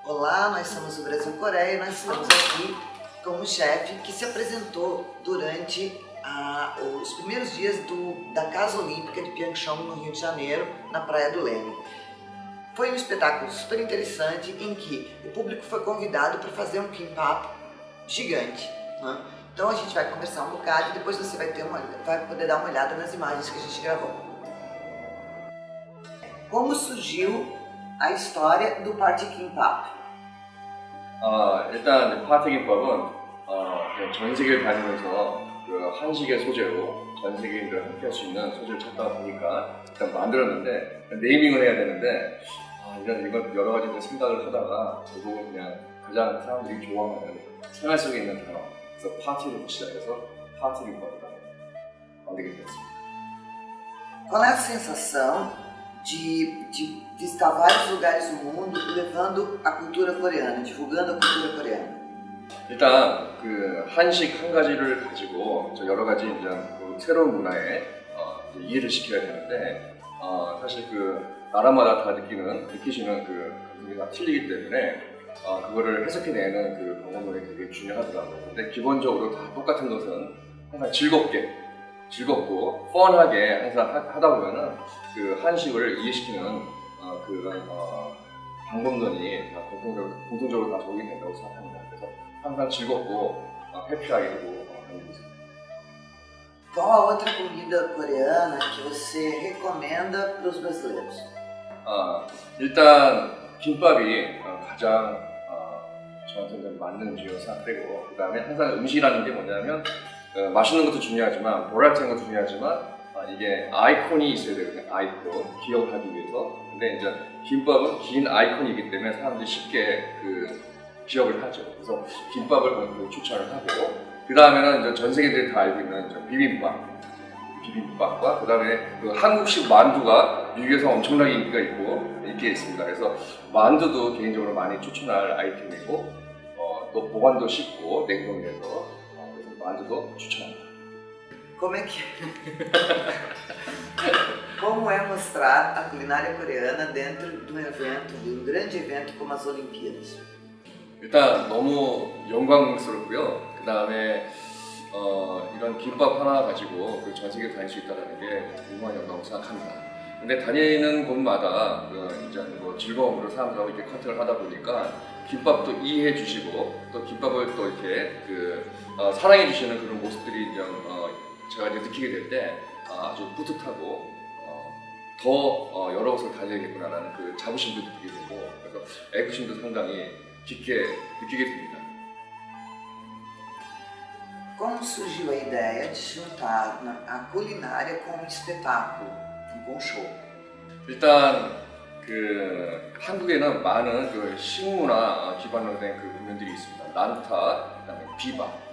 Olá, nós somos o Brasil Coreia e nós estamos aqui com um chefe que se apresentou durante os primeiros dias da Casa Olímpica de Pyeongchang, no Rio de Janeiro, na Praia do Leme. Foi um espetáculo super interessante em que o público foi convidado para fazer um kimbap gigante, né? Então a gente vai conversar um bocado e depois você vai poder dar uma olhada nas imagens que a gente gravou. Como surgiu a história do Party Kimbap? 일단 파티김밥은 그냥 전 세계를 다니면서 그 한식의 소재로 전 세계인들 함께 할 수 있는 소재를 찾다 보니까 일단 만들었는데 네이밍을 해야 되는데 이건 여러 가지 생각을 하다가 결국은 그냥 가장 사람들이 좋아하는 생활 속에 있는 단어, 그래서 파티로 시작해서 파티김밥을 만들게 되었습니다. Qual é a sensação de visitar vários lugares do mundo levando a cultura coreana, divulgando a cultura coreana? 일단 그 한식 한 가지를 가지고 여러 가지 이제 그 새로운 문화에 이해를 시켜야 되는데 사실 그 나라마다 다 느끼시는 그 감성이 다 틀리기 때문에 그거를 해석해내는 그 방법론이 되게 중요하더라고요. 근데 기본적으로 다 똑같은 것은 항상 즐겁고 펀하게 항상 하다 보면은 그 한식을 이해시키는 그런 방법론이 다 공통적으로 다 적용이 된다고 생각합니다. 그래서 항상 즐겁고 해피하게 하고 하는 게 있습니다. Qual a outra comida coreana que você recomenda para os brasileiros? 일단 김밥이 가장 저한테 좀 맞는 음식이라고 생각되고, 그 다음에 항상 음식이라는 게 뭐냐면 맛있는 것도 중요하지만 보람찬 것도 중요하지만 이게 아이콘이 있어야 되거든요. 아이콘, 기억하기 위해서. 근데 이제 김밥은 긴 아이콘이기 때문에 사람들이 쉽게 그 기억을 하죠. 그래서 김밥을 추천을 하고, 그 다음에는 이제 전 세계들이 다 알고 있는 비빔밥과 그 다음에 그 한국식 만두가 미국에서 엄청나게 인기가 있습니다. 그래서 만두도 개인적으로 많이 추천할 아이템이고, 또 보관도 쉽고 냉동돼서 그래서 만두도 추천합니다. Como é mostrar a culinária coreana dentro de um grande evento como as Olimpíadas? 일단 너무 영광스럽고요. 그 다음에 이런 김밥 하나 가지고 전 세계 다닐 수 있다는 게 정말 영광으로 생각합니다. 근데 다니는 곳마다 이제 즐거움으로 사람들하고 이렇게 컨택을 하다 보니까 김밥도 이해해 주시고 또 김밥을 또 이렇게 사랑해 주시는 그런 모습들이 이제 제가 이제 느끼게 될 때 아주 뿌듯하고 더 여러 곳을 달려야겠구나라는 그 자부심도 느끼게 되고, 그래서 애국심도 상당히 깊게 느끼게 됩니다. Como surgiu a ideia de juntar a culinária com um espetáculo, com um show? 일단 그 한국에는 많은 그 식문화 기반으로 된 그 공연들이 있습니다. 난타, 그다음에 비바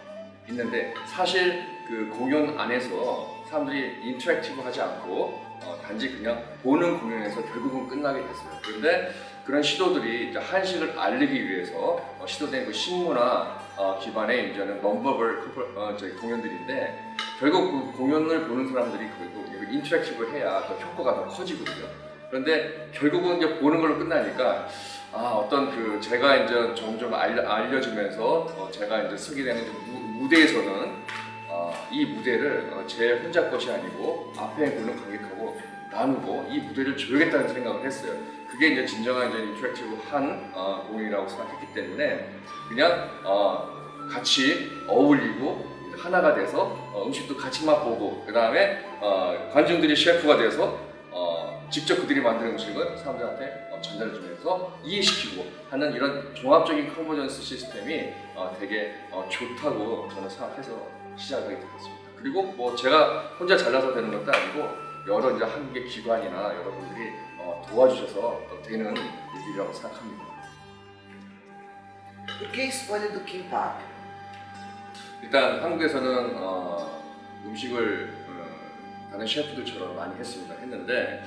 있는데, 사실 그 공연 안에서 사람들이 인터랙티브하지 않고 단지 그냥 보는 공연에서 결국은 끝나게 됐어요. 그런데 그런 시도들이 이제 한식을 알리기 위해서 시도된 그 식문화 기반의 이제는 넘버블 공연들인데, 결국 그 공연을 보는 사람들이 그래도 인터랙티브를 해야 더 효과가 더 커지거든요. 그런데 결국은 이제 보는 걸로 끝나니까 어떤 제가 이제 점점 알려지면서 제가 이제 서게 되는 무대에서는 이 무대를 제 혼자 것이 아니고 앞에 있는 관객하고 나누고 이 무대를 줘야겠다는 생각을 했어요. 그게 이제 진정한 이제 인터랙티브한 공연이라고 생각했기 때문에 그냥 같이 어울리고 하나가 돼서 음식도 같이 맛보고, 그 다음에 관중들이 셰프가 돼서 직접 그들이 만든 음식을 사람들한테 전달해주면서 이해시키고 하는 이런 종합적인 컨버전스 시스템이 되게 좋다고 저는 생각해서 시작하게 되었습니다. 그리고 뭐 제가 혼자 잘나서 되는 것도 아니고 여러 이제 한국의 기관이나 여러분들이 도와주셔서 되는 일이라고 생각합니다. Por que a escolha do kimbap? 일단 한국에서는 음식을 다른 셰프들처럼 많이 했는데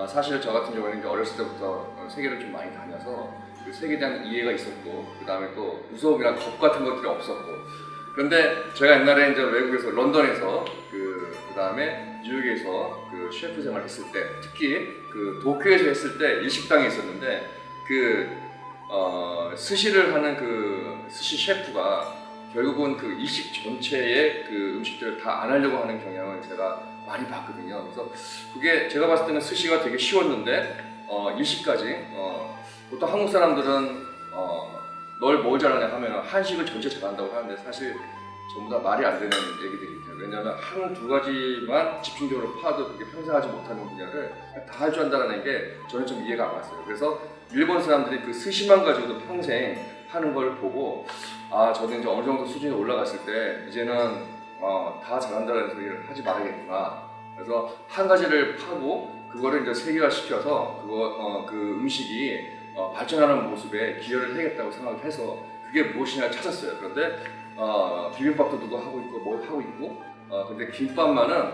사실 저 같은 경우는 이제 어렸을 때부터 세계를 좀 많이 다녀서 그 세계에 대한 이해가 있었고, 그 다음에 또 무서움이나 겁 같은 것들이 없었고, 그런데 제가 옛날에 이제 외국에서 런던에서 그 다음에 뉴욕에서 그 셰프 생활을 했을 때, 특히 그 도쿄에서 했을 때 일식당에 있었는데 그 스시를 하는 그 스시 셰프가 결국은 그 일식 전체의 그 음식들을 다 안 하려고 하는 경향을 제가 많이 봤거든요. 그래서 그게 제가 봤을 때는 스시가 되게 쉬웠는데 일식까지 보통 한국 사람들은 널 뭘 잘하냐 하면 한식을 전체 잘한다고 하는데 사실 전부 다 말이 안 되는 얘기들이 있어요. 왜냐하면 한 두 가지만 집중적으로 파도 그게 평생 하지 못하는 분야를 다 할 줄 안다는 게 저는 좀 이해가 안 갔어요. 그래서 일본 사람들이 그 스시만 가지고도 평생 하는 걸 보고 저도 이제 어느 정도 수준이 올라갔을 때 이제는 다 잘한다는 소리를 하지 말아야겠구나. 그래서 한 가지를 파고 그거를 이제 세계화 시켜서 그 음식이 발전하는 모습에 기여를 해야겠다고 생각을 해서 그게 무엇이냐 찾았어요. 그런데 비빔밥도 누가 하고 있고 뭐 하고 있고 근데 김밥만은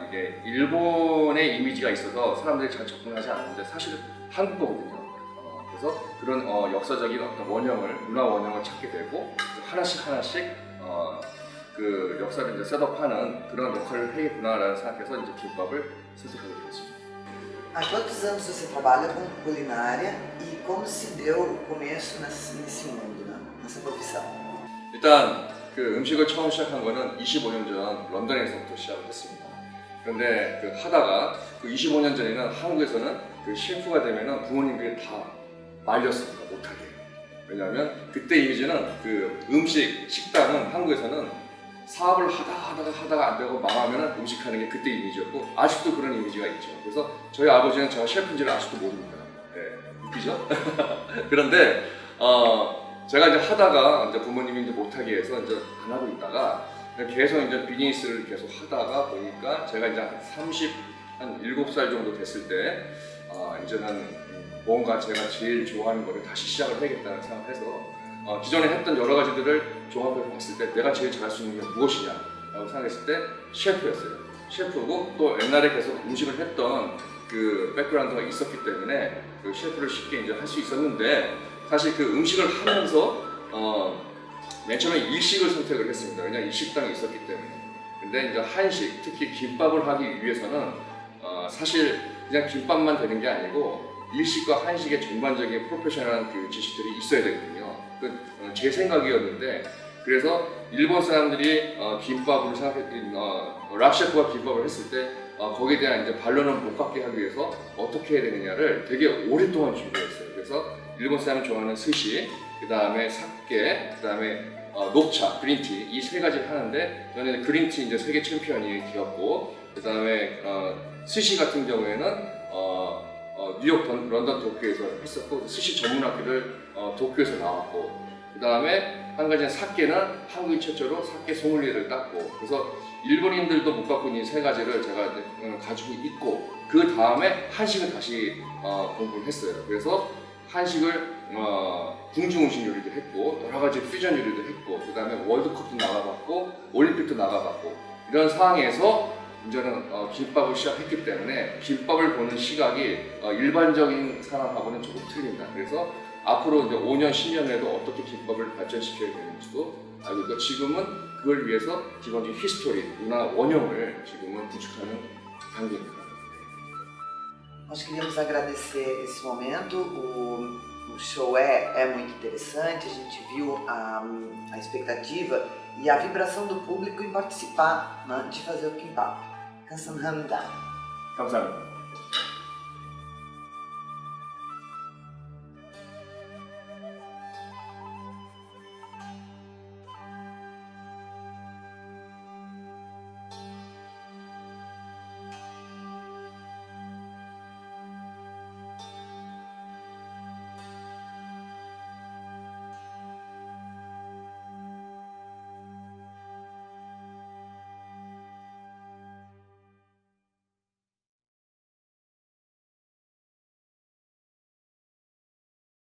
이게 일본의 이미지가 있어서 사람들이 잘 접근하지 않는데 사실은 한국 거거든요. 그래서 그런 역사적인 어떤 원형을 문화 원형을 찾게 되고 하나씩 그 역사를 이제 셋업하는 그런 역할을 해야겠구나라는 생각해서 이제 김밥을 선택하게 되었습니다. Há quantos anos você trabalha com culinária e como se deu o começo nesse mundo, né? Nessa profissão? 일단 그 음식을 처음 시작한 거는 25년 전 런던에서부터 시작을 했습니다. 그런데 그 하다가 그 25년 전에는 한국에서는 그 셰프가 되면은 부모님들이 다 말렸습니다. 못하게. 왜냐하면 그때 이미지는 그 음식 식당은 한국에서는 사업을 하다가 안 되고 망하면 음식하는 게 그때 이미지였고 아직도 그런 이미지가 있죠. 그래서 저희 아버지는 제가 셰프인지를 아직도 모릅니다. 웃기죠? 그런데 제가 이제 하다가 이제 부모님이 이제 못하게 해서 이제 안 하고 있다가 계속 이제 비즈니스를 계속 하다가 보니까 제가 이제 한 7살 정도 됐을 때 이제는 뭔가 제가 제일 좋아하는 거를 다시 시작을 해야겠다는 생각을 해서 기존에 했던 여러 가지들을 종합해서 봤을 때 내가 제일 잘할 수 있는 게 무엇이냐라고 생각했을 때 셰프였어요. 셰프고 또 옛날에 계속 음식을 했던 그 백그라운드가 있었기 때문에 그 셰프를 쉽게 이제 할 수 있었는데 사실 그 음식을 하면서 맨 처음에 일식을 선택을 했습니다. 왜냐하면 일식당이 있었기 때문에. 근데 이제 한식, 특히 김밥을 하기 위해서는 사실 그냥 김밥만 되는 게 아니고 일식과 한식의 전반적인 프로페셔널한 그 지식들이 있어야 되거든요. 제 생각이었는데 그래서 일본 사람들이 김밥을 락 셰프가 김밥을 했을 때 거기에 대한 이제 반론을 못 갖게 하기 위해서 어떻게 해야 되느냐를 되게 오랫동안 준비했어요. 그래서 일본 사람이 좋아하는 스시, 그 다음에 사케, 그 다음에 녹차, 그린티 이 세 가지를 하는데 저는 그린티 이제 세계 챔피언이 되었고 그 다음에 스시 같은 경우에는 뉴욕, 런던, 도쿄에서 했었고 스시 전문학교를 도쿄에서 나왔고 그 다음에 한 가지는 사케는 한국인 최초로 사케 소믈리에를 땄고 그래서 일본인들도 못 갖고 있는 세 가지를 제가 가지고 있고 그 다음에 한식을 다시 공부를 했어요. 그래서 한식을 궁중 음식 요리도 했고 여러 가지 퓨전 요리도 했고 그 다음에 월드컵도 나가봤고 올림픽도 나가봤고 이런 상황에서 이제는 김밥을 시작했기 때문에 김밥을 보는 시각이 일반적인 사람하고는 조금 틀린다. 그래서 앞으로 이제 5년, 10년 내도 어떻게 김밥을 발전시켜야 되는지도 알고 있고 지금은 그걸 위해서 기본적인 히스토리, 문화 원형을 지금은 구축하는 단계입니다. Nós queríamos agradecer esse momento, o show é muito interessante, a gente viu a expectativa e a vibração do público em participar, né, de fazer o kimbap. 감사합니다. 감사합니다.